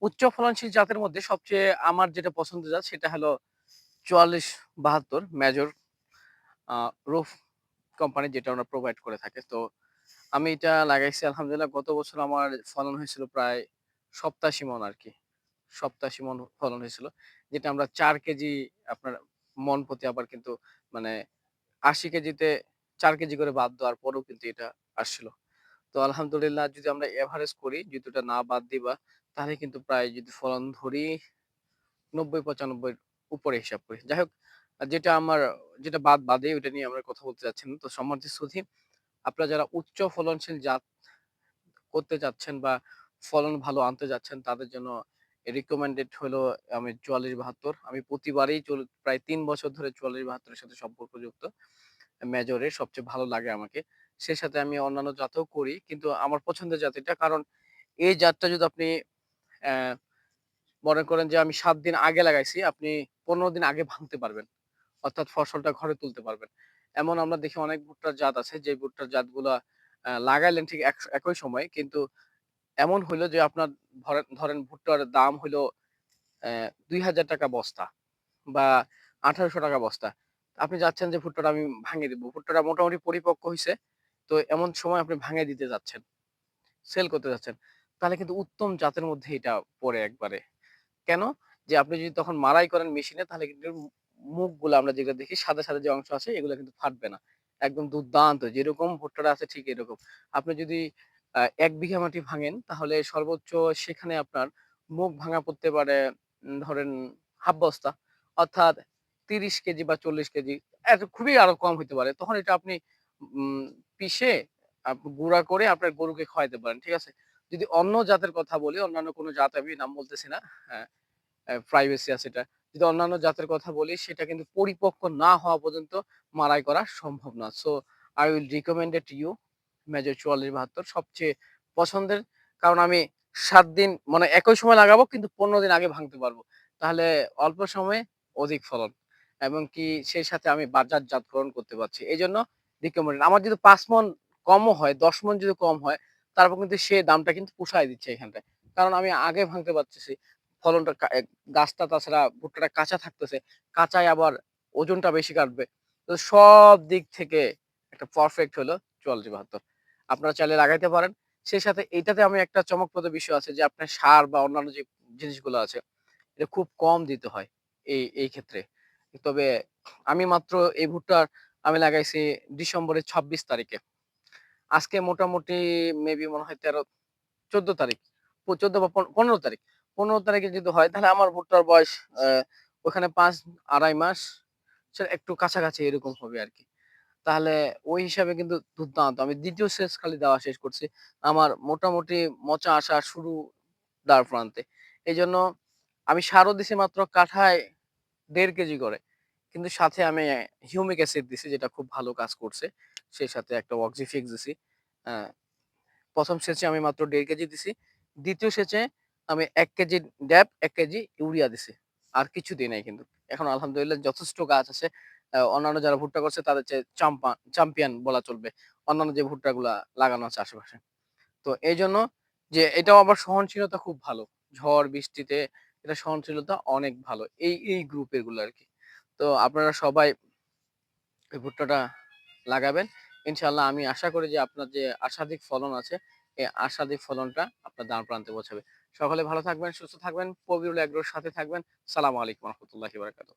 উচ্চ ফলনশীল জাতের মধ্যে সবচেয়ে আমার যেটা পছন্দের জাত সেটা হলো ৪৪-৭২ মেজর রুফ কোম্পানি, যেটা ওরা প্রোভাইড করে থাকে। তো আমি এটা লাগাইছি, আলহামদুলিল্লাহ গত বছর আমার ফলন হয়েছিল প্রায় ৮৭ মণ আরকি। ৮৭ মণ ফলন হয়েছিল। যেটা আমরা ৪ কেজি আপনার মণ প্রতি আবার কিন্তু মানে ৮০ কেজিতে ৪ কেজি করে বাদ দেওয়ার পরেও কিন্তু এটা আসছিল। তো আলহামদুলিল্লাহ যদি আমরা এভারেজ করি, যদি ওটা না বাদ দিবা, তাহলে কিন্তু প্রায় যদি ফলন ধরি ৯০-৯৫ উপরে হিসাব করি। যাই হোক, যেটা আমার যেটা বাদে ওইটা নিয়ে আমরা কথা বলতে চাচ্ছি না। তো সম্মানিত সুধী, আপনারা যারা উচ্চ ফলনশীল জাত করতে চাচ্ছেন বা ফলন ভালো আনতে যাচ্ছেন, তাদের জন্য রিকমেন্ডেড হলো আমি ৪৪-৭২। আমি প্রতিবারেই প্রায় ৩ বছর ধরে ৪৪-৭২ এর সাথে সম্পর্কযুক্ত। মেজরের সবচেয়ে ভালো লাগে আমাকে। সেই সাথে আমি অন্যান্য জাতও করি। কিন্তু আমার পছন্দের জাত এটা। কারণ এই জাতটা যদি আপনি অ্যা মনে করেন যে আমি ৭ দিন আগে লাগাইছি, আপনি ১৫ দিন আগে ভাঙতে পারবেন। অর্থাৎ ফসলটা ঘরে তুলতে পারবেন। এমন আমরা দেখি অনেক ভুট্টার জাত আছে, যে ভুট্টার জাতগুলা লাগাইলেন ঠিক একই সময়ে, কিন্তু এমন হইলো যে আপনার ধরেন ভুট্টার দাম হইলো ৳২,০০০ বস্তা বা ৳১৮০০ বস্তা। আপনি চাচ্ছেন যে ভুট্টাটা আমি ভাঙিয়ে দিব। ভুট্টাটা মোটামুটি পরিপক্ক হইছে। তো এমন সময় আপনি ভাঙিয়ে দিতে যাচ্ছেন, সেল করতে যাচ্ছেন। তাহলে কিন্তু উত্তম জাতের মধ্যে এটা পড়ে একবারে। কেন? যে আপনি যদি তখন মাড়াই করেন মেশিনে, তাহলে কিন্তু মুখগুলা আমরা যেগুলো দেখি সাদা যে অংশ আছে, এগুলো কিন্তু ফাটবে না। একদম দুর্দান্ত যেরকম ভুট্টাটা আছে ঠিক এরকম। আপনি যদি ১ বিঘা মাটি ভাঙেন, তাহলে সর্বোচ্চ সেখানে আপনার মুখ ভাঙা পড়তে পারে ধরেন হাফ বস্তা। অর্থাৎ ৩০ কেজি বা ৪০ কেজি, খুবই আরো কম হইতে পারে। তখন এটা আপনি উম পিষে গুঁড়া করে আপনার গরুকে খাওয়াইতে পারেন। ঠিক আছে? যদি অন্য জাতের কথা বলি, অন্যান্য কোন জাত আমি নাম বলতেছি না। হ্যাঁ, প্রাইভেসি আছে এটা। যদি অন্যান্য জাতের কথা বলি, সেটা কিন্তু পরিপক্ক না হওয়া পর্যন্ত মাড়াই করা সম্ভব না। So I will recommend it to you major ৪৪-৭২ সবচেয়ে পছন্দের। কারণ আমি ৭ দিন মানে একই সময় লাগাবো, কিন্তু ১৫ দিন আগে ভাঙতে পারবো। তাহলে অল্প সময়ে অধিক ফলন এবং কি সেই সাথে আমি বাজারজাতকরণ করতে পারছি। এজন্য রিকমেন্ডেড। আমার যদি ৫ মণ কমও হয়, ১০ মণ যদি কম হয়, তারপর কিন্তু সে দামটা কিন্তু পুষায় দিচ্ছে এখানটায়। কারণ আমি আগে ভাঙতে পারতেছি। ফলনটা গাছটা তাছাড়া ভুট্টাটা কাঁচা থাকতেছে। কাঁচায় আবার ওজনটা বেশি কাটবে। তো সব দিক থেকে একটা পারফেক্ট হলো ৪৪-৭২। আপনারা চাইলে লাগাইতে পারেন। সেই সাথে এইটাতে আমি একটা চমকপ্রদ বিষয় আছে যে আপনার সার বা অন্যান্য যে জিনিসগুলো আছে, এটা খুব কম দিতে হয় এই ক্ষেত্রে। তবে আমি মাত্র এই ভুট্টার আমি লাগাইছি ডিসেম্বরের ২৬ তারিখে। আজকে মোটামুটি মেবি মনে হয় ১৪ তারিখ। ১৪ বা ১৫ তারিখ। ১৫ তারিখে যদি হয়, তাহলে আমার ভুট্টার বয়স ওখানে ৫ মাস, একটু কাছাকাছি এরকম হবে আরকি। তাহলে ওই হিসাবে কিন্তু দুর্দান্ত। আমি ২য় সেচ খালি দেওয়া শেষ করছি। আমার মোটামুটি মোচা আসা শুরু দ্বার প্রান্তে। এজন্য আমি সারও দিছি মাত্র কাঠায় ১.৫ কেজি করে। কিন্তু সাথে আমি হিউমিক অ্যাসিড দিছি, যেটা খুব ভালো কাজ করছে। সেই সাথে একটা অক্সিফিক্স দিছি। আ ১ম সেচে আমি মাত্র ১.৫ কেজি দিছি। ২য় সেচে আমি ১ কেজি ড্যাপ, ১ কেজি ইউরিয়া দিছি। আর কিছু দেই নাই কিন্তু। এখন আলহামদুলিল্লাহ যথেষ্ট গাছ আছে। অন্যান্য যারা ভুট্টা করছে তাদের চেয়ে চ্যাম্পিয়ন বলা চলবে। অন্যান্য যে ভুট্টাগুলা লাগানো আছে আশেপাশে। তো এইজন্য যে এটাও আবার সহনশীলতা খুব ভালো। ঝড় বৃষ্টিতে এটা সহনশীলতা অনেক ভালো। এই গ্রুপের গুলো আরকি। তো আপনারা সবাই এই ভুট্টাটা লাগাবেন। ইনশাআল্লাহ আমি আশা করি যে আপনার যে আশাধিক ফলন আছে, এই আশাধিক ফলনটা আপনার দ্বারপ্রান্তে পৌঁছাবে। সকলে ভালো থাকবেন, সুস্থ থাকবেন, পবিউল এগ্রোর সাথে থাকবেন। সালামু আলাইকুম ওয়া রাহমাতুল্লাহি ওয়া বারাকাতুহু।